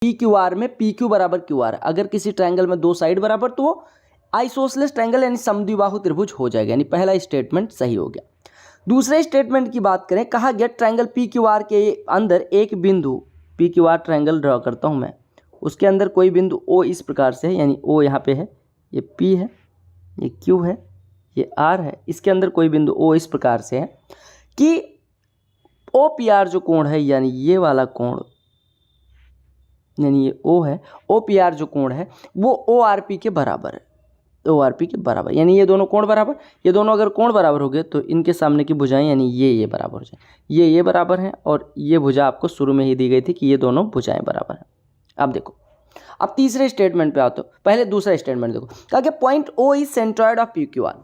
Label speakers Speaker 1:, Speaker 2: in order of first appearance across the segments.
Speaker 1: P Q are में P Q बराबर Q R, अगर किसी ट्रायंगल में दो साइड बराबर तो वो आइसोसेलेस ट्रायंगल यानी समद्विबाहु त्रिभुज हो जाएगा, यानी पहला स्टेटमेंट सही हो गया। दूसरे स्टेटमेंट की बात करें, कहा गया ट्रायंगल पी क्यू आर के अंदर एक बिंदु, P Q are triangle draw करता हूं मैं, उसके अंदर कोई बिंदु ओ इस प्रकार से है, यानी ओ यहाँ पे है, ये पी है, ये क्यू है, ये आर है, इसके अंदर कोई बिंदु ओ इस प्रकार से है कि ओ पी आर जो कोण है, यानी ये वाला कोण, यानी ये ओ है, ओ पी आर जो कोण है वो ओ आर पी के बराबर है, ओ आर पी के बराबर, यानी ये दोनों कोण बराबर, ये दोनों अगर कोण बराबर हो गए तो इनके सामने की भुजाएं यानी ये बराबर हो जाए, ये बराबर हैं और ये भुजा आपको शुरू में ही दी गई थी कि ये दोनों भुजाएं बराबर हैं। अब देखो, अब तीसरे स्टेटमेंट पे आते हो, पहले दूसरा स्टेटमेंट देखो, कहा कि point O is centroid of P Q R,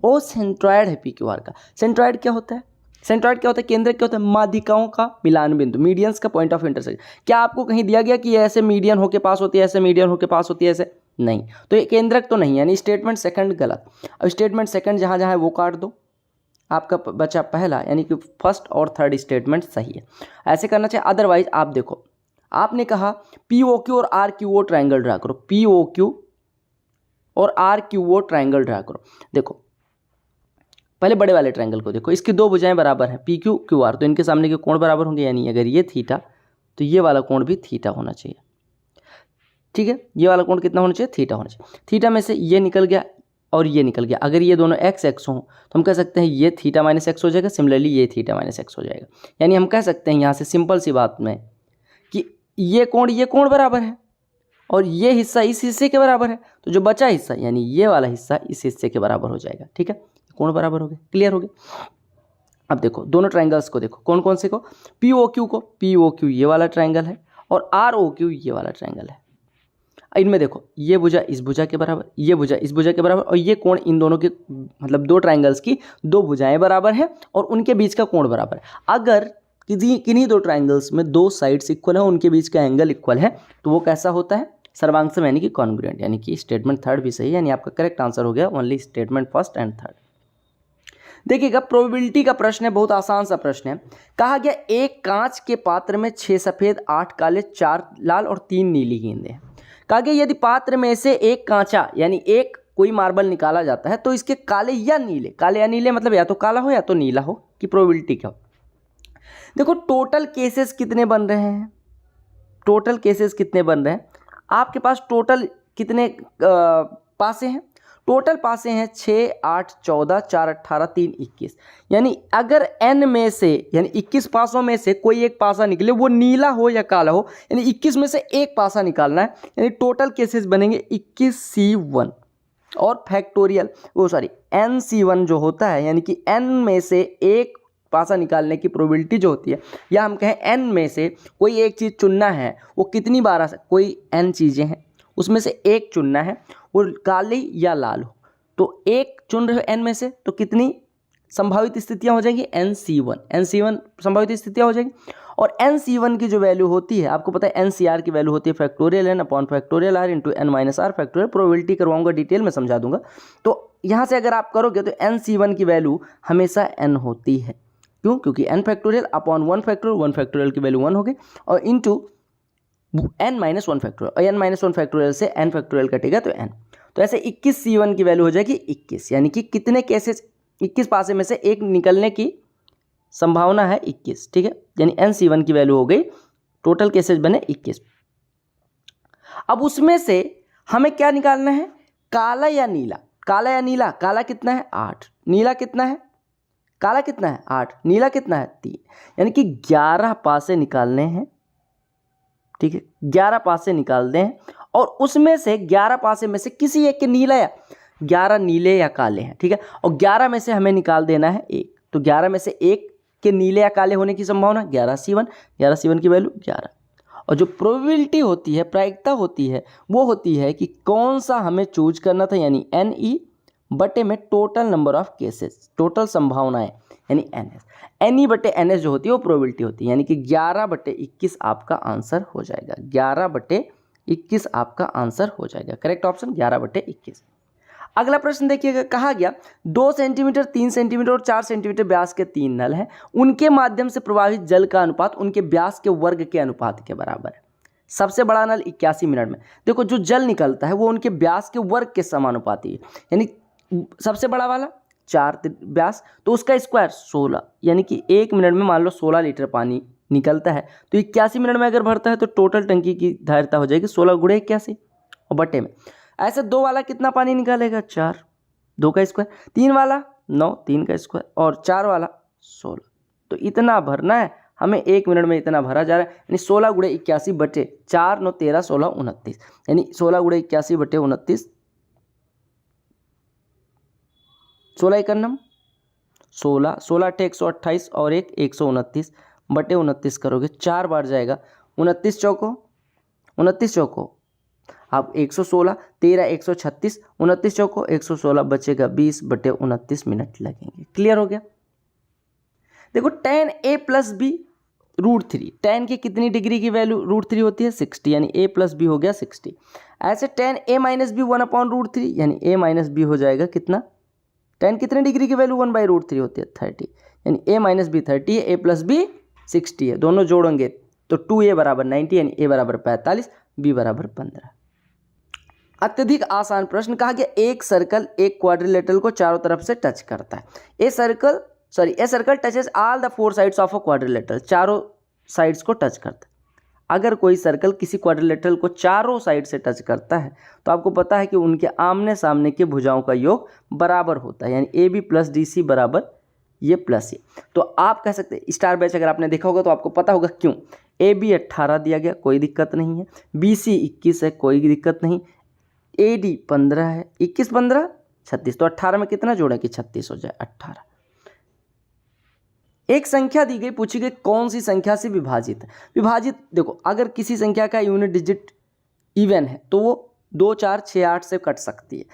Speaker 1: O centroid है पी क्यू आर का। सेंट्रॉइड क्या होता है? सेंट्रॉइड क्या होता है? केंद्रक क्या होता है? माध्यिकाओं का मिलान बिंदु, मीडियंस का पॉइंट ऑफ इंटरसेक्शन। क्या आपको कहीं दिया गया कि ये ऐसे मीडियन होके पास होती है, ऐसे मीडियन होके पास होती है, ऐसे नहीं, तो ये केंद्रक तो नहीं, यानी स्टेटमेंट सेकंड गलत। अब स्टेटमेंट सेकंड जहाँ जहाँ है वो काट दो, आपका बचा पहला, यानी कि फर्स्ट और थर्ड स्टेटमेंट सही है, ऐसे करना चाहिए। अदरवाइज आप देखो, आपने कहा पी ओ क्यू और R Q O triangle draw करो, पी ओ क्यू और R Q O triangle draw करो। देखो पहले बड़े वाले ट्रायंगल को देखो, इसकी दो भुजाएं बराबर हैं, पी क्यू क्यू आर, तो इनके सामने के कोण बराबर होंगे, यानी अगर ये थीटा तो ये वाला कोण भी थीटा होना चाहिए, ठीक है। ये वाला कोण कितना होना चाहिए? थीटा होना चाहिए। थीटा में से ये निकल गया और ये निकल गया, अगर ये दोनों एक्स एक्स हों तो हम कह सकते हैं ये थीटा माइनस एक्स हो जाएगा, सिमिलरली ये थीटा माइनस एक्स हो जाएगा, यानी हम कह सकते हैं यहाँ से सिंपल सी बात में कि ये कोण बराबर है और ये हिस्सा इस हिस्से के बराबर है, तो जो बचा हिस्सा यानी ये वाला हिस्सा इस हिस्से के बराबर हो जाएगा, ठीक है। कोण बराबर हो गए, क्लियर हो गया। अब देखो दोनों ट्रायंगल्स को देखो, कौन कौन से को, पी ओ क्यू को, पी ओ क्यू ये वाला ट्रायंगल है और आर ओ क्यू ये वाला ट्रायंगल है। इनमें देखो ये भुजा इस भुजा के बराबर, ये भुजा इस भुजा के बराबर, और ये कोण इन दोनों के, मतलब दो ट्रायंगल्स की दो भुजाएं बराबर हैं और उनके बीच का कोण बराबर है। अगर किन्हीं दो ट्रायंगल्स में दो साइड्स इक्वल है, उनके बीच का एंगल इक्वल है, तो वो कैसा होता है? सर्वांगसम, यानी कि कॉन्ग्रुएंट, यानी कि स्टेटमेंट थर्ड भी सही है, यानी आपका करेक्ट आंसर हो गया only statement first and third. देखिएगा प्रोबेबिलिटी का प्रश्न है, बहुत आसान सा प्रश्न है। कहा गया एक कांच के पात्र में 6 सफेद 8 काले 4 लाल और 3 नीली गेंदें हैं। कहा गया यदि पात्र में से एक कांचा यानी एक कोई मार्बल निकाला जाता है तो इसके काले या नीले मतलब या तो काला हो या तो नीला हो, की प्रोबेबिलिटी क्या हो? देखो टोटल केसेस कितने बन रहे हैं, टोटल केसेस कितने बन रहे हैं आपके पास, टोटल कितने पासे हैं? टोटल पासे हैं 6 8 14 4 18 3 21, यानी अगर n में से यानी 21 पासों में से कोई एक पासा निकले, वो नीला हो या काला हो, यानी 21 में से एक पासा निकालना है, यानी टोटल केसेस बनेंगे 21C1 और फैक्टोरियल NC1 जो होता है, यानी कि n में से एक पासा निकालने की प्रोबेबिलिटी जो होती है, या हम कहें n में से कोई एक चीज़ चुनना है, वो कितनी बार आ सकती, कोई n चीज़ें हैं उसमें से एक चुनना है, वो काली या लाल हो, तो एक चुन रहे हो n में से, तो कितनी संभावित स्थितियां हो जाएंगी? NC1 संभावित स्थितियां हो जाएंगी। और NC1 की जो वैल्यू होती है, आपको पता है NCR की वैल्यू होती है factorial n upon factorial r into n minus R factorial. Probability करवाऊंगा, डिटेल में समझा दूंगा। तो यहाँ से अगर आप करोगे तो NC1 की वैल्यू हमेशा n होती है, क्यों? क्योंकि n फैक्टोरियल अपॉन 1 फैक्टोरियल की वैल्यू 1 हो गई और इंटू n माइनस 1 फैक्टोरियल, और n माइनस 1 फैक्टोरियल से n फैक्टोरियल कटेगा तो n, तो ऐसे 21C1 की वैल्यू हो जाएगी 21, यानी कि कितने केसेस, 21 पासे में से एक निकलने की संभावना है 21, ठीक है। यानी NC1 की वैल्यू हो गई, टोटल केसेस बने 21। अब उसमें से हमें क्या निकालना है? काला या नीला, काला कितना है? 8, नीला कितना है? काला कितना है? 8, नीला कितना है? 3, यानी कि 11 पासे निकालने हैं, ठीक है। 11 पासे निकाल दें और उसमें से 11 पासे में से किसी एक के नीला या 11 नीले या काले हैं, ठीक है, और 11 में से हमें निकाल देना है एक, तो 11 में से एक के नीले या काले होने की संभावना 11C1 की वैल्यू 11। और जो प्रोबेबिलिटी होती है, प्रायिकता होती है, वो होती है कि कौन सा हमें चूज करना था, यानी NE बटे में total number of cases, total संभावनाएं, यानी NE बटे NS जो होती है वो प्रोबेबिलिटी होती है, यानी कि 11/21 आपका आंसर हो जाएगा, 11/21 आपका आंसर हो जाएगा, करेक्ट ऑप्शन 11/21। अगला प्रश्न देखिएगा, कहा गया 2 सेंटीमीटर 3 सेंटीमीटर और 4 सेंटीमीटर व्यास के 3 नल हैं, उनके माध्यम से प्रवाहित जल का अनुपात उनके व्यास के वर्ग के अनुपात के बराबर है। सबसे बड़ा नल 81 मिनट में। देखो जो जल निकलता है वो उनके व्यास के वर्ग के समानुपाती है, यानी सबसे बड़ा वाला 4 व्यास तो उसका स्क्वायर 16, यानी कि 1 मिनट में मान लो 16 लीटर पानी निकलता है, तो 81 मिनट में अगर भरता है तो टोटल टंकी की धारिता हो जाएगी 16 गुणे 81 और बटे में। ऐसे 2 वाला कितना पानी निकालेगा 4, 2 का स्क्वायर, 3 वाला 9, 3 का स्क्वायर और 4 वाला 16। तो इतना भरना है हमें, 1 मिनट में इतना भरा जा रहा है, यानी 16 गुणे 81 बटे 4 9 13 16 29, यानी 16 गुणे 81 बटे 29, 16 91 16, 16 अट्ठे 128 और 129 बटे 29 करोगे 4 बार जाएगा, 29 चौको आप 116, 13 136, 29 चौको 116 बचेगा 20 बटे 29 मिनट लगेंगे। क्लियर हो गया। देखो tan a plus B √3, tan की कितनी डिग्री की वैल्यू √3 होती है 60, यानी a प्लस बी हो गया 60। ऐसे tan a माइनस बी 1/√3, यानी a माइनस बी हो जाएगा कितना, tan कितने डिग्री की वैल्यू 1/√3 होती है 30, यानी a माइनस बी 30 है, a प्लस बी 60 है, दोनों जोड़ेंगे तो 2a बराबर 90, यानी a बराबर 45, b बराबर 15। अत्यधिक आसान प्रश्न, कहा गया एक सर्कल एक क्वाड्रिलेटरल को चारों तरफ से टच करता है। A circle touches all the 4 sides of a quadrilateral, चारों साइड्स को टच करता है। अगर कोई सर्कल किसी क्वाड्रिलेटरल को चारों साइड से टच करता है तो आपको पता है कि उनके आमने सामने के भुजाओं का योग बराबर होता है, यानी A B plus D C बराबर ये प्लस ये। तो आप कह सकते हैं स्टार बैच अगर आपने देखा होगा तो आपको पता होगा क्यों। ए बी 18 दिया गया, कोई दिक्कत नहीं है, बी सी 21 है, कोई दिक्कत नहीं, ए डी 15 है, 21 15 36, तो 18 में कितना जोड़ें कि 36 हो जाए 18। एक संख्या दी गई, पूछी गई कौन सी संख्या से विभाजित है। विभाजित देखो, अगर किसी संख्या का यूनिट डिजिट इवन है तो वो 2 4 6 8 से कट सकती है,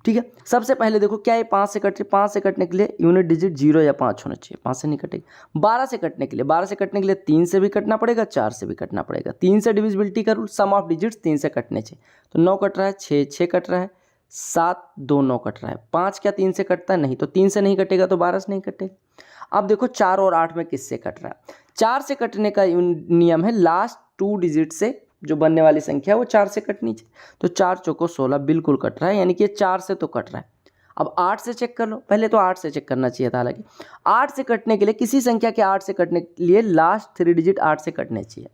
Speaker 1: ठीक है। सबसे पहले देखो क्या ये 5 से कट रही, 5 से कटने के लिए यूनिट डिजिट 0 या 5 होना चाहिए, 5 से नहीं कटेगी। 12 से कटने के लिए 3 से भी कटना पड़ेगा, 4 से भी कटना पड़ेगा। 3 से डिविजिबिलिटी का रूल, सम ऑफ डिजिट्स 3 से कटने चाहिए, तो 9 कट रहा है, 6 कट रहा है, 7 2 9 कट रहा है, 5 क्या 3 से कटता है नहीं, तो 3 से नहीं कटेगा तो 12 से नहीं कटेगा। अब देखो 4 और 8 में किससे कट रहा है, 4 से कटने का नियम है लास्ट 2 डिजिट से जो बनने वाली संख्या है वो 4 से कटनी चाहिए, तो 4 चौको 16 बिल्कुल कट रहा है, यानी कि ये 4 से तो कट रहा है। अब 8 से चेक कर लो, पहले तो 8 से चेक करना चाहिए था, हालांकि 8 से कटने के लिए किसी संख्या के 8 से कटने के लिए लास्ट 3 डिजिट 8 से कटने चाहिए।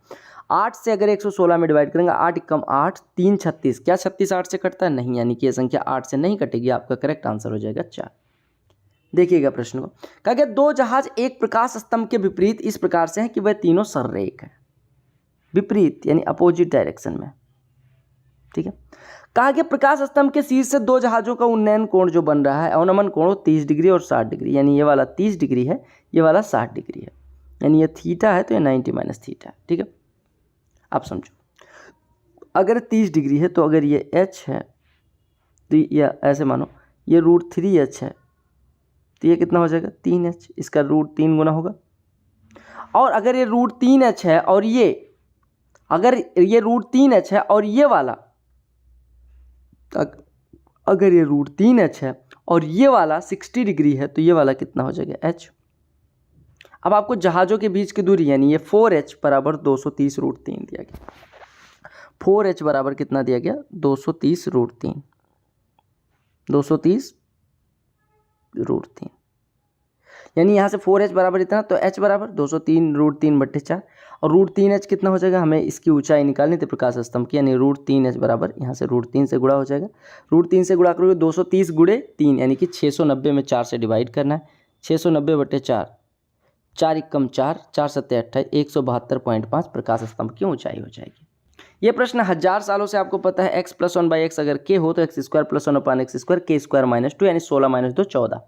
Speaker 1: 8 से अगर 116 में डिवाइड करेंगे, 8 एकम 8 3 36, क्या 36 8 से कटता है नहीं, यानी कि ये संख्या 8 से नहीं कटेगी, आपका करेक्ट आंसर हो जाएगा 4। देखिएगा प्रश्न को, कहा गया 2 जहाज एक प्रकाश स्तंभ के विपरीत इस प्रकार से हैं कि वह तीनों सररेख हैं, विपरीत यानी अपोजिट डायरेक्शन में, ठीक है। कहा गया प्रकाश स्तंभ के शीर्ष से 2 जहाजों का उन्नयन कोण जो बन रहा है, अवनमन कोण 30 डिग्री और 60 डिग्री, यानी ये वाला 30 डिग्री है, ये वाला 60 डिग्री है, यानी ये थीटा है तो ये 90 माइनस थीटा है, ठीक है। आप समझो, अगर 30 डिग्री है तो अगर ये h है तो या ऐसे मानो ये √3h है, तो ये कितना हो जाएगा 3h, इसका √3 गुना होगा। और अगर ये √3h है और ये अगर ये √3h है और ये वाला अगर ये √3h है और ये वाला 60 डिग्री है तो ये वाला कितना हो जाएगा h। अब आपको जहाज़ों के बीच की दूरी यानी ये 4h बराबर 230 √3 दिया गया, 4h बराबर कितना दिया गया 230 √3, 230 √3, यानी यहाँ से 4h बराबर इतना, तो h बराबर 203 √3 बटे 4, और √3h कितना हो जाएगा, हमें इसकी ऊंचाई निकालनी थी प्रकाश स्तंभ की, यानी √3h बराबर यहाँ से √3 से गुणा हो जाएगा, √3 से गुणा करोगे 230 गुणे 3, यानी कि 690 में 4 से डिवाइड करना है, 690 बटे 4, 4 एकम 4, 4 सत्ते 28, 172.5 प्रकाश स्तंभ की ऊंचाई हो जाएगी। ये प्रश्न 1000 सालों से आपको पता है, x + 1/x अगर k हो तो x² + 1/x², k² - 2 यानी 16 - 2 14।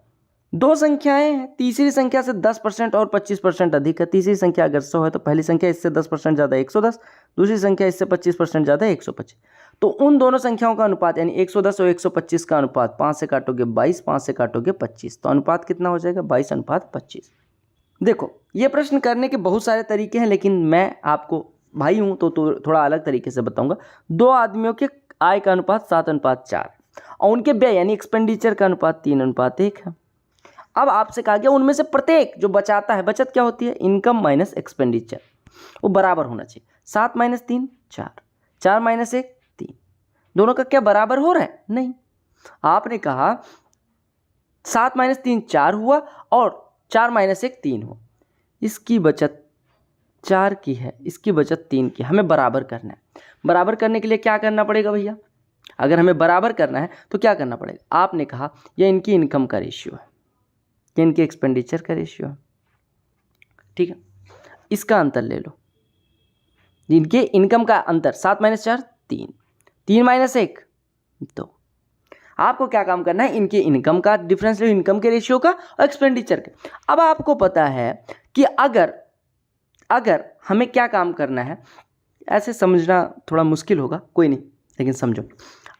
Speaker 1: दो संख्याएं हैं, तीसरी संख्या से 10% और 25% अधिक है। तीसरी संख्या अगर 100 है तो पहली संख्या इससे 10% ज़्यादा 110, दूसरी संख्या इससे 25% ज़्यादा 125। तो उन दोनों संख्याओं का अनुपात यानी 110 और 125 का अनुपात, 5 से काटोगे 22, 5 से काटोगे 25, तो अनुपात कितना हो जाएगा 22:25। देखो ये प्रश्न करने के बहुत सारे तरीके हैं, लेकिन मैं आपको भाई हूँ तो थोड़ा अलग तरीके से बताऊँगा। 2 आदमियों के आय का अनुपात 7:4 और उनके व्यय यानी एक्सपेंडिचर का अनुपात 3:1 है। अब आपसे कहा गया उनमें से प्रत्येक जो बचाता है, बचत क्या होती है इनकम माइनस एक्सपेंडिचर, वो बराबर होना चाहिए। 7 - 3 4, 4 माइनस 1 3, दोनों का क्या बराबर हो रहा है? नहीं। आपने कहा 7 माइनस 3 4 हुआ और 4 माइनस 1 3 हुआ। इसकी बचत 4 की है, इसकी बचत 3 की, हमें बराबर करना है। बराबर करने के लिए क्या करना पड़ेगा भैया? अगर हमें बराबर करना है तो क्या करना पड़ेगा? आपने कहा यह इनकी इनकम का रेशियो है, ये इनके एक्सपेंडिचर का रेशियो है, ठीक है। इसका अंतर ले लो, इनके इनकम का अंतर 7 माइनस 4 3, 3 माइनस 1 2। आपको क्या काम करना है? इनके इनकम का डिफरेंस लो, इनकम के रेशियो का और एक्सपेंडिचर का। अब आपको पता है कि अगर हमें क्या काम करना है, ऐसे समझना थोड़ा मुश्किल होगा, कोई नहीं, लेकिन समझो।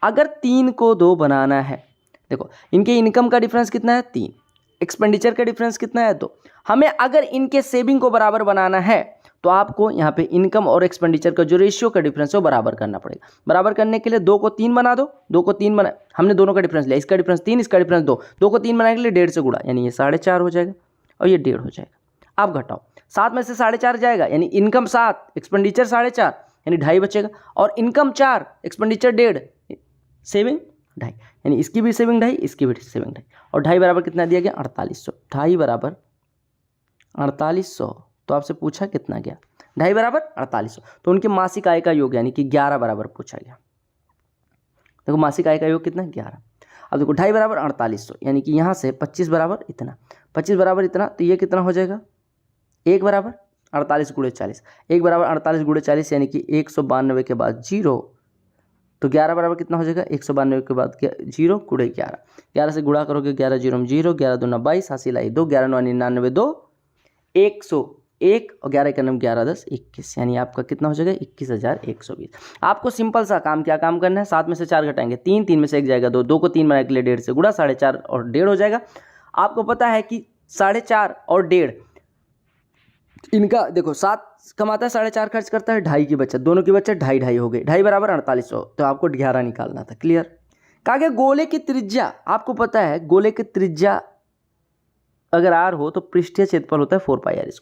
Speaker 1: अगर 3 को 2 बनाना है, देखो इनके इनकम का डिफरेंस कितना है 3, एक्सपेंडिचर का डिफरेंस कितना है 2। हमें अगर इनके सेविंग को बराबर बनाना है तो आपको यहाँ पे इनकम और एक्सपेंडिचर का जो रेशियो का डिफरेंस है वो बराबर करना पड़ेगा। बराबर करने के लिए 2 को 3 बना दो, 2 को 3 बना, हमने दोनों का डिफरेंस लिया, इसका डिफरेंस 3, इसका डिफरेंस 2, 2 को 3 बनाने के लिए 1.5 से गुणा, यानी ये 4.5 हो जाएगा और ये 1.5 हो जाएगा। आप घटाओ, 7 में से 4.5 जाएगा, यानी इनकम 7, एक्सपेंडिचर 4.5, यानी 2.5 बचेगा, और इनकम 4, एक्सपेंडिचर 1.5, सेविंग 2.5, यानी इसकी भी सेविंग 2.5, इसकी भी सेविंग 2.5, और 2.5 बराबर कितना दिया गया? 4800। 2.5 बराबर 4800। तो आपसे पूछा कितना गया? 2.5 बराबर 4800। तो उनके मासिक आय का योग यानी कि 11 बराबर पूछा गया। देखो मासिक आय का योग कितना? 11। अब देखो 2.5 बराबर 4800, यानी कि यहाँ से 25 बराबर इतना, 25 बराबर इतना, तो ये कितना हो जाएगा? 1 बराबर 48 गुणे 40, 1 बराबर 48 गुणे 40, यानी कि 192 के बाद 0, तो 11 बराबर कितना हो जाएगा? 192 के बाद 0 गुणे 11, 11 से गुणा करोगे 11 0 में 0, 11 दूना 22, हासिल आई 2, 11 9 99 2, 101 और 11 का नाम 11 10 21, यानी आपका कितना हो जाएगा? 21,120। आपको सिंपल सा काम, क्या काम करना है? 7 में से 4 घटाएंगे 3, 3 में से 1 जाएगा 2, 2 को 3 बनाने के लिए 1.5 से गुणा, 4.5 और 1.5 हो जाएगा। आपको पता है कि 4.5 और 1.5 इनका, देखो 7 कमाता है 4.5 खर्च करता है, 2.5 की बचत, दोनों की बचत 2.5 हो गई, 2.5 बराबर 4800, तो आपको 11 निकालना था। क्लियर? कहा गया गोले की त्रिज्या, आपको पता है गोले की त्रिज्या अगर r हो तो पृष्ठीय क्षेत्रफल होता है 4πr²,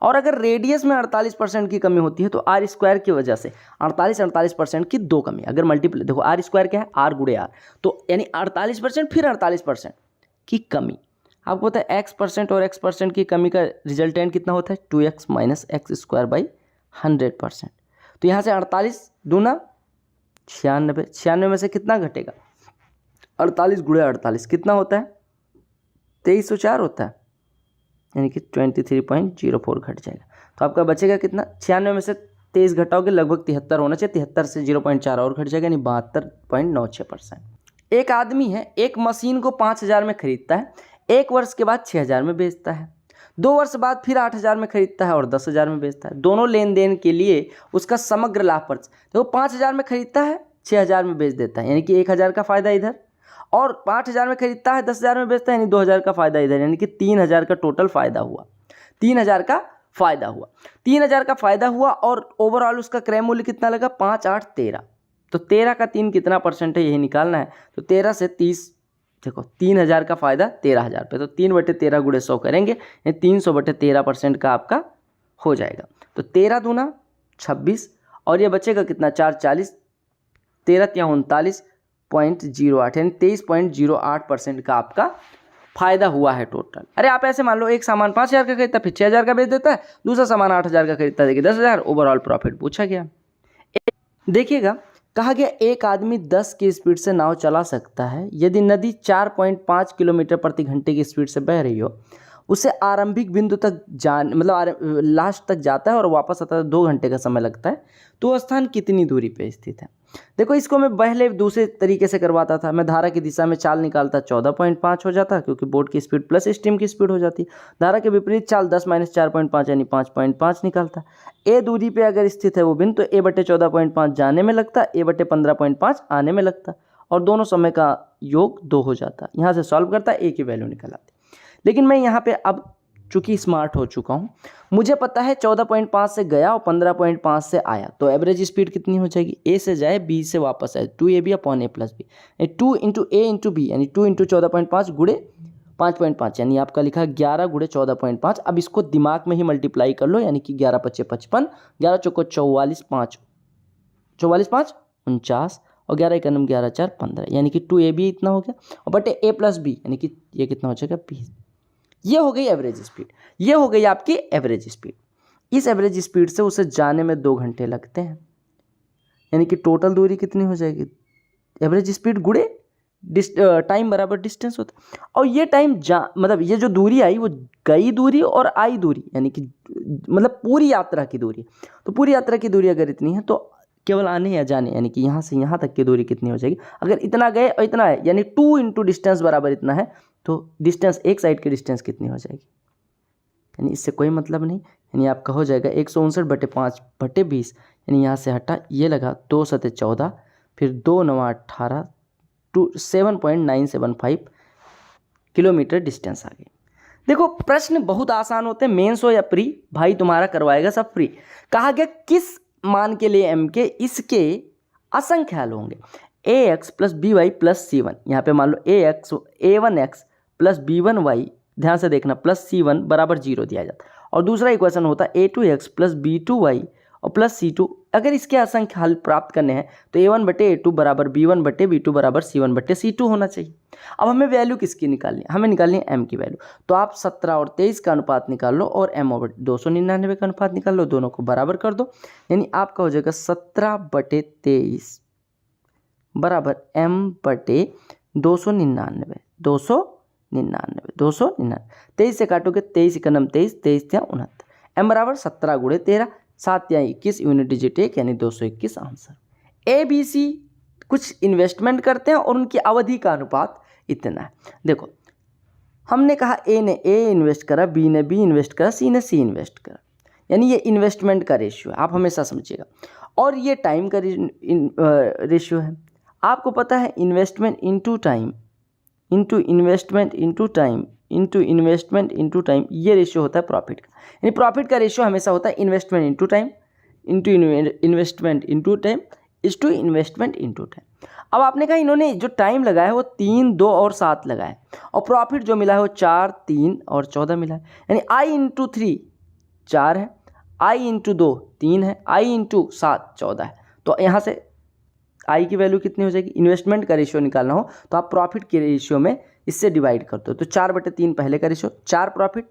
Speaker 1: और अगर रेडियस में 48% की कमी होती है तो r स्क्वायर की वजह से 48% की 2 कमी, अगर मल्टीप्लाई, देखो r स्क्वायर क्या है? r गुणे r, तो यानी 48% फिर 48% की कमी। आपको पता है x% और x% की कमी का रिजल्टेंट कितना होता है? 2x minus x square by 100%। तो यहाँ से 48 दूना 96, 96 में से कितना घटेगा? 48 गुणे 48 कितना होता है? 2304 होता है, यानी कि 23.04 घट जाएगा। तो आपका बचेगा कितना? 96 में से 23 घटाओगे लगभग 73 होना चाहिए, 73 से 0.4 और घट जाएगा, यानी 72.96%। एक आदमी है, एक मशीन को 5000 में खरीदता है, 1 वर्ष के बाद 6000 में बेचता है, 2 वर्ष बाद फिर 8000 में खरीदता है और 10000 में बेचता है। दोनों लेन देन के लिए उसका समग्र लाभ पर, देखो 5000 में खरीदता है, 6000 में बेच देता है, यानी कि 1000 का फायदा इधर, और 5000 में खरीदता है, 10000 में बेचता है, यानी 2000 का फायदा इधर, यानी कि 3000 का टोटल फायदा हुआ, 3000 का फायदा हुआ, 3000 का फायदा हुआ। और ओवरऑल उसका क्रय मूल्य कितना लगा? 5 8 13, तो 13 का 3 कितना परसेंट है, यही निकालना है। तो 13 से 30, देखो 3000 का फायदा 13000 पे, तो 3/13 गुणे 100 करेंगे, यानी 300/13% का आपका हो जाएगा। तो 13 दूना 26, और ये बचेगा कितना? 4 40, 13 या 39.08, यानी 23.08% का आपका फायदा हुआ है टोटल। अरे आप ऐसे मान लो एक सामान 5000 का खरीदता है, फिर 6000 का बेच देता है, दूसरा सामान 8000 का खरीदता है, देखिए 10000 ओवरऑल प्रॉफिट पूछा गया। देखिएगा, कहा गया एक आदमी 10 की स्पीड से नाव चला सकता है यदि नदी 4.5 किलोमीटर प्रति घंटे की स्पीड से बह रही हो। उसे आरंभिक बिंदु तक लास्ट तक जाता है और वापस आता है 2 घंटे का समय लगता है, तो वह स्थान कितनी दूरी पे स्थित है? देखो इसको मैं पहले दूसरे तरीके से करवाता था, मैं धारा की दिशा में चाल निकालता 14.5 हो जाता, क्योंकि बोट की स्पीड प्लस स्टीम की स्पीड हो जाती। धारा के विपरीत चाल 10 - 4.5 यानी 5.5 निकालता। ए दूरी पे अगर स्थित है वो बिंदु, तो a/14.5 जाने में लगता, a/15.5 आने में लगता, और दोनों समय का योग 2 हो जाता। यहाँ से सॉल्व करता, ए की वैल्यू निकल आती। लेकिन मैं यहाँ पे अब चूंकि स्मार्ट हो चुका हूँ, मुझे पता है 14.5 से गया और 15.5 से आया, तो एवरेज स्पीड कितनी हो जाएगी? ए से जाए बी से वापस आए, 2ab upon a plus B, 2 × a × b, यानी 2 × 14.5 गुणे 5.5, यानी आपका लिखा 11 गुणे 14.5। अब इसको दिमाग में ही मल्टीप्लाई कर लो, यानी कि 11 × 5 = 55, 11 × 4 = 44, 5 44 5 49 और 11 एकम 11 4 15, यानी कि 2ab इतना हो गया और बटे a प्लस बी, यानी कि ये कितना हो जाएगा 20। ये हो गई एवरेज स्पीड, ये हो गई आपकी एवरेज स्पीड। इस एवरेज स्पीड से उसे जाने में 2 घंटे लगते हैं, यानी कि टोटल दूरी कितनी हो जाएगी, एवरेज स्पीड गुणे टाइम बराबर डिस्टेंस होता है। और ये टाइम मतलब ये जो दूरी आई वो गई दूरी और आई दूरी, यानी कि मतलब पूरी यात्रा की दूरी। तो पूरी यात्रा की दूरी अगर इतनी है तो केवल आने या जाने, यानी कि यहाँ से यहाँ तक की दूरी कितनी हो जाएगी, अगर इतना गए और इतना है, यानी 2 इंटू डिस्टेंस बराबर इतना है, तो डिस्टेंस एक साइड की डिस्टेंस कितनी हो जाएगी, यानी इससे कोई मतलब नहीं। यानी आपका हो जाएगा 159 बटे 5 बटे 20, यानी यहाँ से हटा ये लगा 2 सते 14, फिर 2 9 18 7.975 किलोमीटर डिस्टेंस आ गई। देखो प्रश्न बहुत आसान होते हैं, मेंस हो या प्री, भाई तुम्हारा करवाएगा सब फ्री। कहा गया किस मान के लिए m के इसके असंख्य हल होंगे, ax plus B Y plus C one, यहाँ पे मान लो a1x प्लस b1y, ध्यान से देखना, प्लस c1 बराबर 0 दिया जाता है। और दूसरा इक्वेशन होता है a2x प्लस b2y और प्लस c2। अगर इसके असंख्य हल प्राप्त करने हैं तो a1 बटे a2 बराबर b1 बटे b2 बराबर c1 बटे c2 होना चाहिए। अब हमें वैल्यू किसकी निकालनी है, हमें निकालनी है m की वैल्यू। तो आप 17 और 23 का अनुपात निकाल लो और m और 299 का अनुपात निकाल लो, दोनों को बराबर कर दो, यानी आपका हो जाएगा 17 बटे 23 बराबर m बटे 299। 23 से काटोगे 23 एकम 23, 23 या 69, m बराबर 17 गुणे 13, 7 या 21, यूनिट डिजिट 1 यानी 221 आंसर। ए बी सी कुछ इन्वेस्टमेंट करते हैं और उनकी अवधि का अनुपात इतना है। देखो हमने कहा ए ने ए इन्वेस्ट करा, बी ने बी इन्वेस्ट करा, सी ने सी इन्वेस्ट करा, यानी ये इन्वेस्टमेंट का रेशियो है, आप हमेशा समझिएगा। और ये टाइम का रेशियो है। आपको पता है investment into time into investment into time into investment into time, ये रेशियो होता है प्रॉफिट का। यानी प्रॉफिट का रेशियो हमेशा होता है investment into time into investment into time is to investment into time. अब आपने कहा इन्होंने जो टाइम लगाया है वो 3, 2 और 7 लगाए, और प्रॉफिट जो मिला है वो 4, 3 और 14 मिला है, यानी आई इंटू 3 4 है, आई इंटू 2 3 है, आई इंटू 7 14 है। तो यहाँ से आई की वैल्यू कितनी हो जाएगी, इन्वेस्टमेंट का रेशियो निकालना हो तो आप प्रॉफिट के रेशियो में इससे डिवाइड कर दो। तो 4 बटे 3 पहले का रेशियो, 4 प्रॉफिट,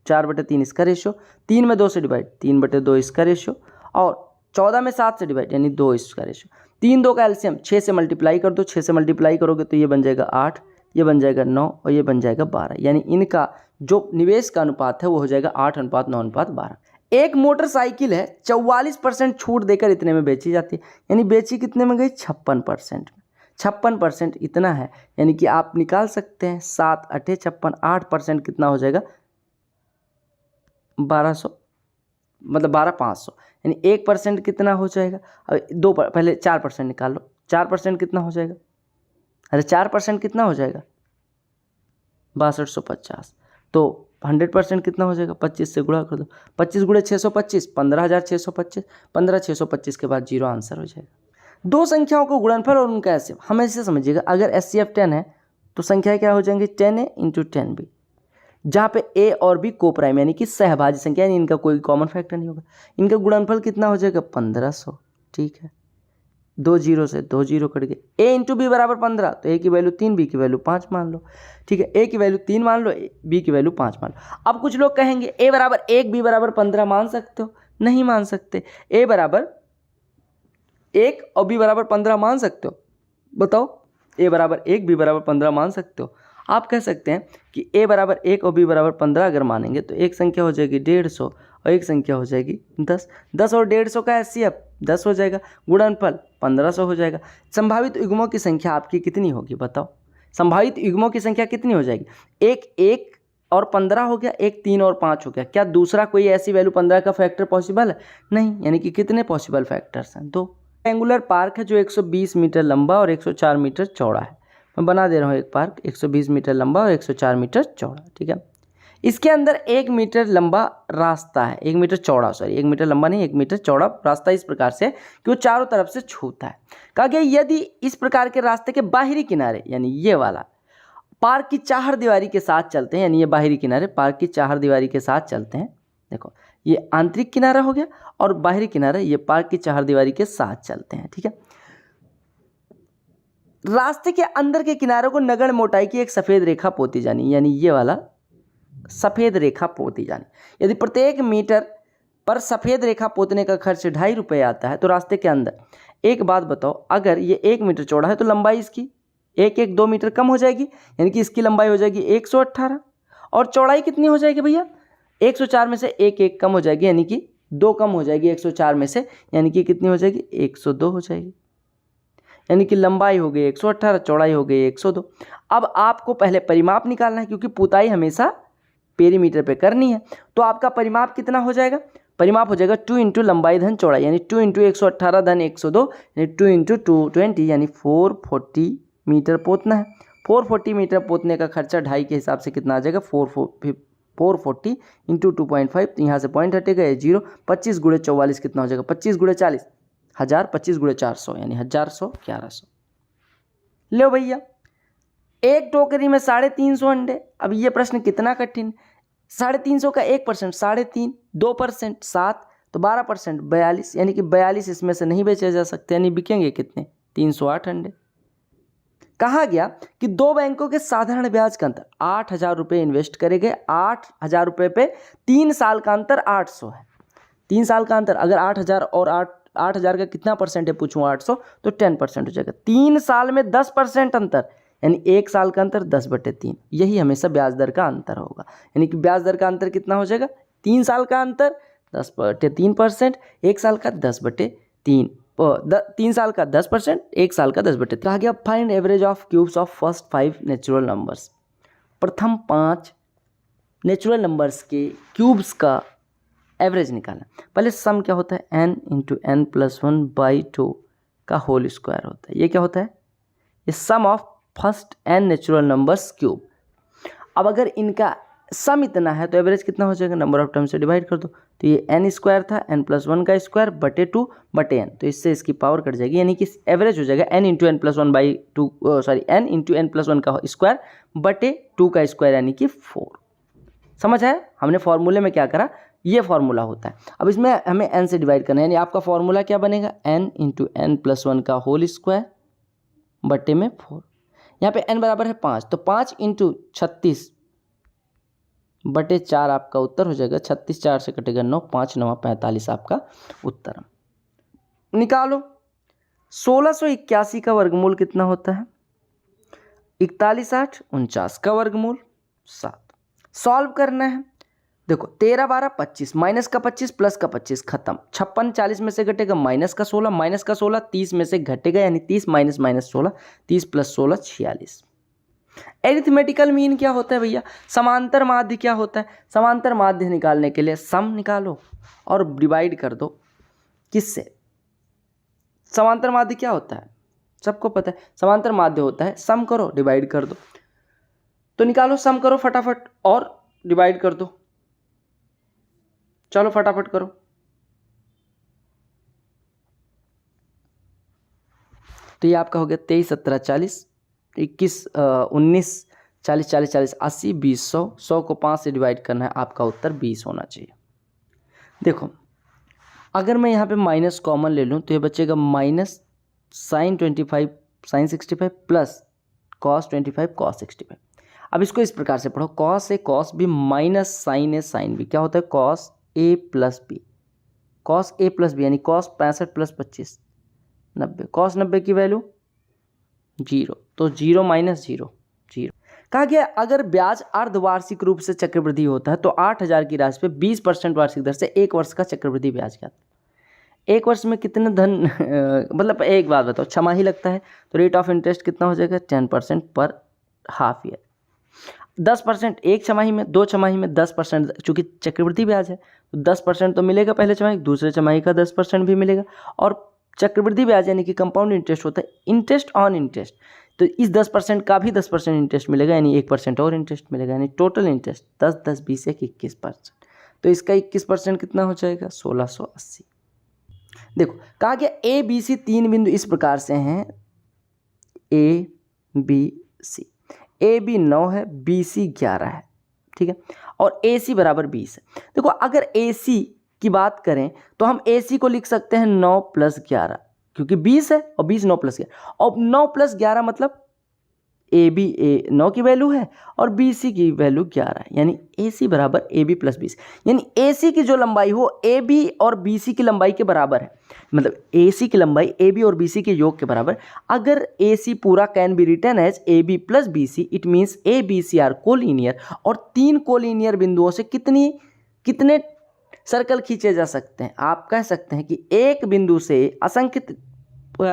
Speaker 1: 4 बटे 3 इसका रेशियो, 3 में 2 से डिवाइड, 3 बटे 2 इसका रेशियो, और 14 में 7 से डिवाइड यानी 2 इसका रेशियो। 3 2 का एलसीएम 6 से मल्टीप्लाई कर दो, 6 से मल्टीप्लाई करोगे तो ये बन जाएगा 8, ये बन जाएगा 9 और ये बन जाएगा 12, यानी इनका जो निवेश का अनुपात है वो हो जाएगा 8:9:12। एक मोटरसाइकिल है 44% छूट देकर इतने में बेची जाती है, यानी बेची कितने में गई 56% में। 56% इतना है, यानी कि आप निकाल सकते हैं 7 8 56, 8% कितना हो जाएगा 1200, मतलब 12,500, यानी 1% कितना हो जाएगा। अब पहले 4% निकाल लो, 4% कितना हो जाएगा, अरे 4% कितना हो जाएगा 6250। तो 100% कितना हो जाएगा, 25 से गुणा कर दो, 25 गुणे 625 15,625, 15,625 के बाद 0 आंसर हो जाएगा। दो संख्याओं को गुणनफल और उनका एचसीएफ हमेशा समझिएगा। अगर एचसीएफ 10 है तो संख्या क्या हो जाएंगी 10a इंटू 10b, जहाँ पे a और b को प्राइम यानी कि सहभाज्य संख्या, यानी इनका कोई कॉमन फैक्टर नहीं होगा। इनका गुणनफल कितना हो जाएगा 1500, ठीक है, 2 0 से 2 0 कट गए। a इंटू बी बराबर 15, तो a की वैल्यू 3, b की वैल्यू 5 मान लो, ठीक है, a की वैल्यू 3 मान लो, b की वैल्यू 5 मान लो। अब कुछ लोग कहेंगे a बराबर 1 b बराबर 15 मान सकते हो, नहीं मान सकते। a बराबर 1 और b बराबर 15 मान सकते हो, बताओ, a बराबर 1 b बराबर 15 मान सकते हो। आप कह सकते हैं कि a बराबर 1 और b बराबर 15 अगर मानेंगे तो एक संख्या हो जाएगी 150 और एक संख्या हो जाएगी 10। 10 और 150 का एचसीएफ 10 हो जाएगा, गुणनफल 1500 हो जाएगा। संभावित युग्मों की संख्या आपकी कितनी होगी, बताओ, संभावित युग्मों की संख्या कितनी हो जाएगी। एक 1 और 15 हो गया, एक 3 और 5 हो गया। क्या दूसरा कोई ऐसी वैल्यू 15 का फैक्टर पॉसिबल है, नहीं, यानी कि कितने पॉसिबल फैक्टर्स हैं, 2। रेक्टेंगुलर पार्क है जो 120 मीटर लंबा और 104 मीटर चौड़ा है। मैं बना दे रहा हूँ एक पार्क 120 मीटर लंबा और 104 मीटर चौड़ा, ठीक है। इसके अंदर 1 मीटर लंबा रास्ता है, 1 मीटर चौड़ा, सॉरी 1 मीटर लंबा नहीं 1 मीटर चौड़ा रास्ता इस प्रकार से कि वो चारों तरफ से छूता है। कहा गया यदि इस प्रकार के रास्ते के बाहरी किनारे, यानी ये वाला, पार्क की चार दीवारी के साथ चलते हैं, यानी ये बाहरी किनारे पार्क की चार दीवारी के साथ चलते हैं, देखो ये आंतरिक किनारा हो गया, और बाहरी किनारा ये पार्क की चारदीवारी के साथ चलते हैं, ठीक है। रास्ते के अंदर के किनारों को नगण्य मोटाई की एक सफ़ेद रेखा पोती जानी, यानी ये वाला सफ़ेद रेखा पोती जानी। यदि प्रत्येक मीटर पर सफ़ेद रेखा पोतने का खर्च 2.5 रुपये आता है तो रास्ते के अंदर, एक बात बताओ, अगर ये 1 मीटर चौड़ा है तो लंबाई इसकी 2 मीटर कम हो जाएगी, यानी कि इसकी लंबाई हो जाएगी 118, और चौड़ाई कितनी हो जाएगी भैया, 104 में से 1 कम हो जाएगी, यानी कि 2 कम हो जाएगी 104 में से, यानी कि कितनी हो जाएगी, 102 हो जाएगी। यानी कि लंबाई हो गई 118, चौड़ाई हो गई 102। अब आपको पहले परिमाप निकालना है, क्योंकि पुताई हमेशा पेरीमीटर पे करनी है। तो आपका परिमाप कितना हो जाएगा, परिमाप हो जाएगा 2 इंटू लंबाई धन चौड़ाई, यानी 2 इंटू 118 धन 102, यानी 2 इंटू 220, यानी 440 मीटर पोतना है। 440 मीटर पोतने का खर्चा 2.5 के हिसाब से कितना आ जाएगा, 440 इंटू 2.5, तो यहाँ से पॉइंट हटेगा, ये 0, 25 गुणे 44 कितना हो जाएगा, 25 गुणे 40 1000, 25 गुणे 400 यानी 1100। लो भैया, एक टोकरी में 350 अंडे। अब ये प्रश्न कितना कठिन, 350 का 1%, 3.5, 2% 7, तो 12% 42, यानी कि 42 इसमें से नहीं बेचे जा सकते, यानी बिकेंगे कितने, 308 अंडे। कहा गया कि 2 बैंकों के साधारण ब्याज का अंतर 8,000 रुपये इन्वेस्ट करे गए, 8,000 रुपये पे 3 साल का अंतर 800 है। 3 साल का अंतर, अगर 8,000 और 8,000 का कितना परसेंट है पूछूं, 800, तो 10% हो जाएगा। 3 साल में 10% अंतर, यानी 1 साल का अंतर 10/3, यही हमेशा ब्याज दर का अंतर होगा। यानी कि ब्याज दर का अंतर कितना हो जाएगा, 3 साल का अंतर 10/3%, 1 साल का 10/3, 3 साल का 10%, 1 साल का 10/3। कहा गया find average of cubes of first 5 natural numbers. प्रथम 5 नेचुरल नंबर्स के क्यूब्स का एवरेज निकालना। पहले सम क्या होता है, n इंटू n प्लस 1/2 का होल स्क्वायर होता है। ये क्या होता है, ये sum of first n natural numbers cube. अब अगर इनका सम इतना है तो एवरेज कितना हो जाएगा, नंबर ऑफ टर्म से डिवाइड कर दो, तो ये n स्क्वायर था, n प्लस 1 का स्क्वायर बटे 2 बटे n, तो इससे इसकी पावर कट जाएगी, यानी कि एवरेज हो जाएगा n into n plus 1/2, n into n plus 1 का स्क्वायर बटे 2 का स्क्वायर, यानी कि 4। समझ आया, हमने फॉर्मूले में क्या करा, ये फॉर्मूला होता है। अब इसमें हमें n से डिवाइड करना है, यानी आपका फॉर्मूला क्या बनेगा, n इंटू n प्लस 1 का होल स्क्वायर बटे में 4। यहाँ पे n बराबर है 5, तो 5 इंटू 36 बटे 4 आपका उत्तर हो जाएगा। 36 4 से कटेगा 9, 5 9 45 आपका उत्तर। निकालो 1681 का वर्गमूल कितना होता है, 41 8 49 का वर्गमूल 7। सॉल्व करना है, देखो 13 12 25, माइनस का 25 प्लस का 25 खत्म, 56 40 में से घटेगा माइनस का 16, माइनस का 16 30 में से घटेगा, यानी 30 माइनस 16, 30 प्लस 16 46। एरिथमेटिकल मीन क्या होता है भैया, समांतर माध्य क्या होता है, समांतर माध्य निकालने के लिए सम निकालो और डिवाइड कर दो किससे। समांतर माध्य क्या होता है, सबको पता है, समांतर माध्य होता है सम करो डिवाइड कर दो। तो निकालो, सम करो फटाफट और डिवाइड कर दो, चलो फटाफट करो। तो ये आपका हो गया 23 17 40, 21 19 40 40 40 80 20 100, 100 को 5 से डिवाइड करना है, आपका उत्तर 20 होना चाहिए। देखो अगर मैं यहाँ पे माइनस कॉमन ले लूँ तो ये बचेगा minus sine 25 sine 65 plus cos 25 cos 65। अब इसको इस प्रकार से पढ़ो, cos A cos B minus sine A sine B, क्या होता है cos A plus B, cos A plus B, यानी कॉस 65 प्लस 25 90, कॉस 90 की वैल्यू 0, तो 0 माइनस 0 0। कहा गया अगर ब्याज अर्धवार्षिक रूप से चक्रवृद्धि होता है तो 8,000 की राशि पे 20% वार्षिक दर से 1 वर्ष का चक्रवृद्धि ब्याज क्या, 1 वर्ष में कितने धन मतलब एक बात बताओ, छमाही लगता है तो रेट ऑफ इंटरेस्ट कितना हो जाएगा 10% पर हाफ ईयर, 10% एक छमाही में, 2 छमाही में 10%, चूंकि चक्रवृद्धि ब्याज है तो 10% तो मिलेगा पहले छमाही, दूसरे छमाही का 10% भी मिलेगा। और चक्रवृद्धि ब्याज यानी कि कंपाउंड इंटरेस्ट होता है, इंटरेस्ट ऑन इंटरेस्ट, तो इस 10% का भी 10% इंटरेस्ट मिलेगा, यानी 1% और इंटरेस्ट मिलेगा, यानी टोटल इंटरेस्ट 10 10 20 21%, तो इसका 21% कितना हो जाएगा 1680। देखो कहा गया ए बी सी 3 बिंदु इस प्रकार से हैं, A B C, A B 9 है, बी सी 11 है, ठीक है, और AC बराबर 20 है। देखो अगर AC की बात करें तो हम AC को लिख सकते हैं 9 + 11, क्योंकि 20 है और 20 9 + 11, और 9 + 11 मतलब AB 9 की वैल्यू है और BC की वैल्यू 11 है, यानी AC बराबर AB + 20, यानी AC की जो लंबाई हो AB और BC की लंबाई के बराबर है, मतलब AC की लंबाई AB और BC के योग के बराबर। अगर AC पूरा can be written as AB + BC, it means ABC are collinear, और 3 कोलिनियर बिंदुओं से कितने सर्कल खींचे जा सकते हैं? आप कह सकते हैं कि एक बिंदु से असंख्य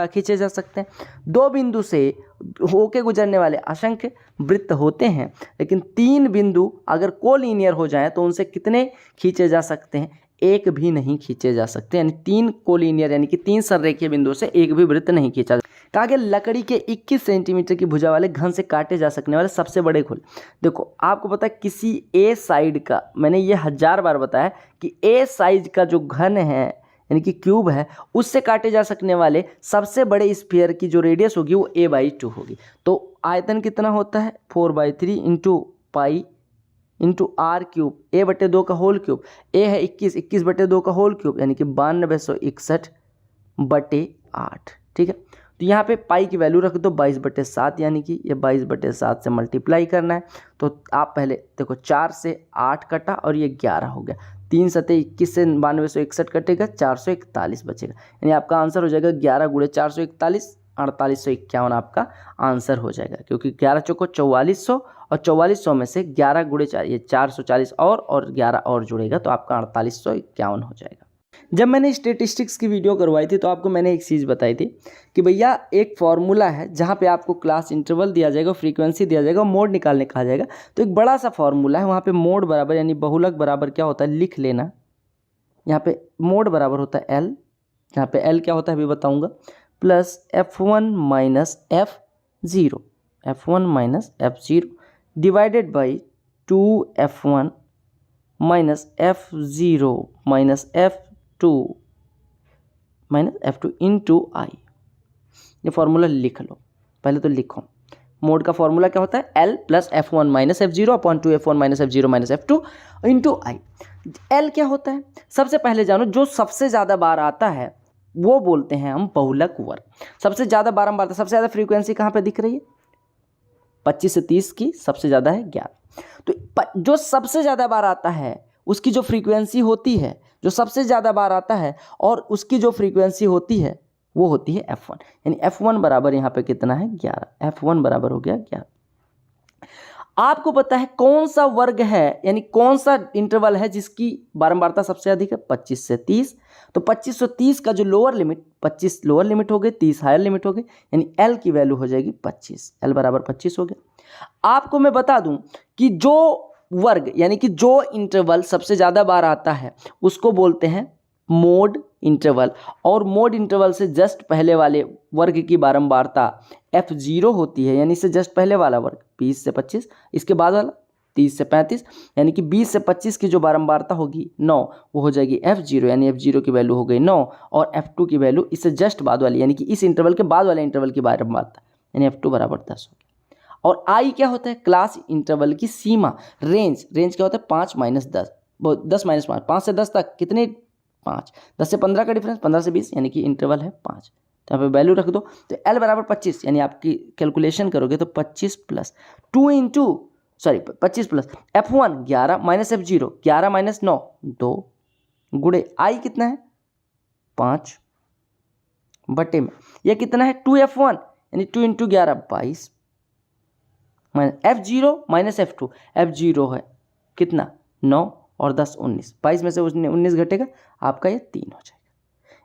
Speaker 1: खींचे जा सकते हैं, 2 बिंदु से होके गुजरने वाले असंख्य वृत्त होते हैं, लेकिन 3 बिंदु अगर कोलिनियर हो जाएं तो उनसे कितने खींचे जा सकते हैं? एक भी नहीं खींचे जा सकते, यानी 3 कोलिनियर यानी कि 3 संरेखीय बिंदुओं से एक भी वृत्त नहीं खींचा जा। कहा गया लकड़ी के 21 सेंटीमीटर की भुजा वाले घन से काटे जा सकने वाले सबसे बड़े खोल। देखो आपको पता है किसी ए साइड का, मैंने ये 1000 बार बताया कि ए साइज का जो घन है यानी कि क्यूब है, उससे काटे जा सकने वाले सबसे बड़े स्फीयर की जो रेडियस होगी वो a/2 होगी। तो आयतन कितना होता है? 4/3 into pi into R cube, a/2 का होल क्यूब, a है 21, 21/2 का होल क्यूब यानी कि 9261/8। ठीक है, तो यहाँ पे पाई की वैल्यू रख दो 22/7, यानी कि ये 22/7 से मल्टीप्लाई करना है। तो आप पहले देखो 4 से 8 कटा और ये 11 हो गया, 3 सतह 21 से 9261 कटेगा, 441 बचेगा, यानी आपका आंसर हो जाएगा 11 × 441, 4851 आपका आंसर हो जाएगा, क्योंकि 11 चौको 4400 और 4400 में से 11 × 4 ये 440 और 11 और जुड़ेगा तो आपका 4851 हो जाएगा। जब मैंने स्टेटिस्टिक्स की वीडियो करवाई थी तो आपको मैंने एक चीज़ बताई थी कि भैया एक फार्मूला है जहाँ पे आपको क्लास इंटरवल दिया जाएगा, फ्रीक्वेंसी दिया जाएगा, मोड निकालने कहा जाएगा। तो एक बड़ा सा फार्मूला है, वहाँ पे मोड बराबर यानी बहुलक बराबर क्या होता है लिख लेना। यहाँ पे मोड बराबर होता है L, यहाँ पे L क्या होता है अभी बताऊँगा, plus F1 - F0 divided by 2F1 - F0 - F2 into I. ये फॉर्मूला लिख लो, पहले तो लिखो। मोड का फॉर्मूला क्या होता है? L + F1 - F0 upon 2F1 - F0 - F2 into I. L क्या होता है? सबसे पहले जानो, जो सबसे ज़्यादा बार आता है वो बोलते हैं हम बहुलक वर्ग। सबसे ज़्यादा बारंबारता, सबसे ज़्यादा फ्रीक्वेंसी कहाँ पे दिख रही है? 25 से 30 की सबसे ज़्यादा है 11। तो जो सबसे ज़्यादा बार आता है उसकी जो फ्रीक्वेंसी होती है, जो सबसे ज़्यादा बार आता है और उसकी जो फ्रीक्वेंसी होती है वो होती है F1, यानी F1 बराबर यहाँ पे कितना है? 11। F1 बराबर हो गया 11। आपको पता है कौन सा वर्ग है यानी कौन सा इंटरवल है जिसकी बारंबारता सबसे अधिक है? 25 से 30। तो 25 से 30 का जो लोअर लिमिट, 25 लोअर लिमिट हो गई, 30 हायर लिमिट हो गई, यानी L की वैल्यू हो जाएगी 25। L बराबर 25 हो गया। आपको मैं बता दूं कि जो वर्ग यानी कि जो इंटरवल सबसे ज़्यादा बार आता है उसको बोलते हैं मोड इंटरवल, और मोड इंटरवल से जस्ट पहले वाले वर्ग की बारंबारता F0 होती है, यानी इससे जस्ट पहले वाला वर्ग 20 से 25, इसके बाद वाला 30 से 35, यानी कि 20 से 25 की जो बारंबारता होगी 9 वो हो जाएगी F0, यानी F0 की वैल्यू हो गई 9, और F2 की वैल्यू इससे जस्ट बाद वाली यानी कि इस इंटरवल के बाद वाले इंटरवल की बारंबारता, यानी F2 बराबर 10 हो गया। और I क्या होता है? क्लास इंटरवल की सीमा, रेंज क्या होता है? 5 - 10, 10 - 5, 5 से 10 तक कितने? 5, 10 से 15 का डिफरेंस, 15 से 20, यानी कि इंटरवल है 5। तो यहाँ पे वैल्यू रख दो, तो L बराबर 25, यानी आपकी कैलकुलेशन करोगे तो 25 plus 2 into 25 plus F1 11 - F0 11 - 9 2 गुणे I कितना है? 5 बटे में यह कितना है? 2F1 यानी 2 इंटू 11 22 F0 - F2, F0 है कितना? 9 और 10 19, 22 में से 19 घटेगा, आपका ये 3 हो जाएगा,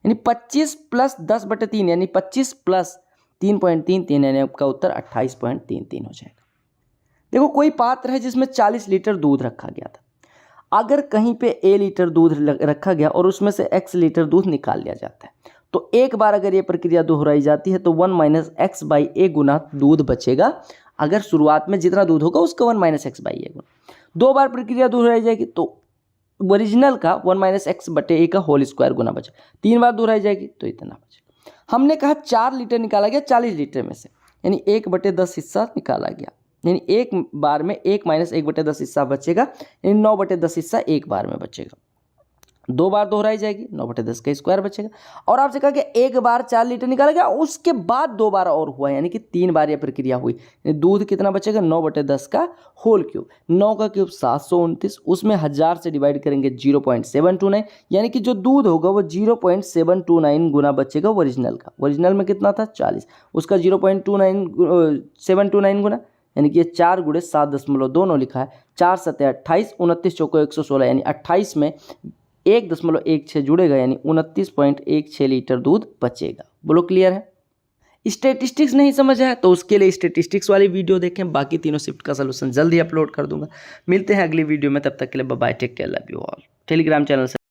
Speaker 1: यानी 25 प्लस 10/3 यानी 25 प्लस 3.33, यानी आपका उत्तर 28.33 हो जाएगा। देखो कोई पात्र है जिसमें 40 लीटर दूध रखा गया था, अगर कहीं पे A लीटर दूध रखा गया और उसमें से X लीटर दूध निकाल लिया जाता है, तो एक बार अगर ये प्रक्रिया दोहराई जाती है तो 1 - x/a गुना दूध बचेगा। अगर शुरुआत में जितना दूध होगा उसका 1 - x/a गुना, 2 बार प्रक्रिया दोहराई जाएगी तो ओरिजिनल का 1 - x/a का होल स्क्वायर गुना बचेगा, 3 बार दोहराई जाएगी तो इतना बचेगा। हमने कहा 4 लीटर निकाला गया 40 लीटर में से, यानी 1/10 हिस्सा निकाला गया, यानी एक बार में 1 माइनस 1/10 हिस्सा बचेगा, यानी 9/10 हिस्सा एक बार में बचेगा। 2 बार दोहराई जाएगी, 9/10 का स्क्वायर बचेगा। और आपसे कहा कि एक बार 4 लीटर निकाला गया, उसके बाद 2 बार और हुआ, यानी कि 3 बार यह प्रक्रिया हुई, यानी दूध कितना बचेगा, 9/10 का होल क्यूब। 9 का क्यूब 729, उसमें 1000 से डिवाइड करेंगे 0.729, यानी कि जो दूध होगा वो 0.729 गुना बचेगा ओरिजिनल का। ओरिजिनल में कितना था 40, उसका 0.729 गुना, यानी कि ये 4 गुणे 7.2 लिखा है। 4 सत्ते 28, 29 चौको 116, यानी 28 में 1.16 जुड़ेगा, यानी 29.16 लीटर दूध बचेगा। बोलो क्लियर है। स्टेटिस्टिक्स नहीं समझ आया तो उसके लिए स्टेटिस्टिक्स वाली वीडियो देखें, बाकी तीनों शिफ्ट का सलूशन जल्दी अपलोड कर दूंगा। मिलते हैं अगली वीडियो में, तब तक के लिए bye bye, take care, love you all. Telegram channel से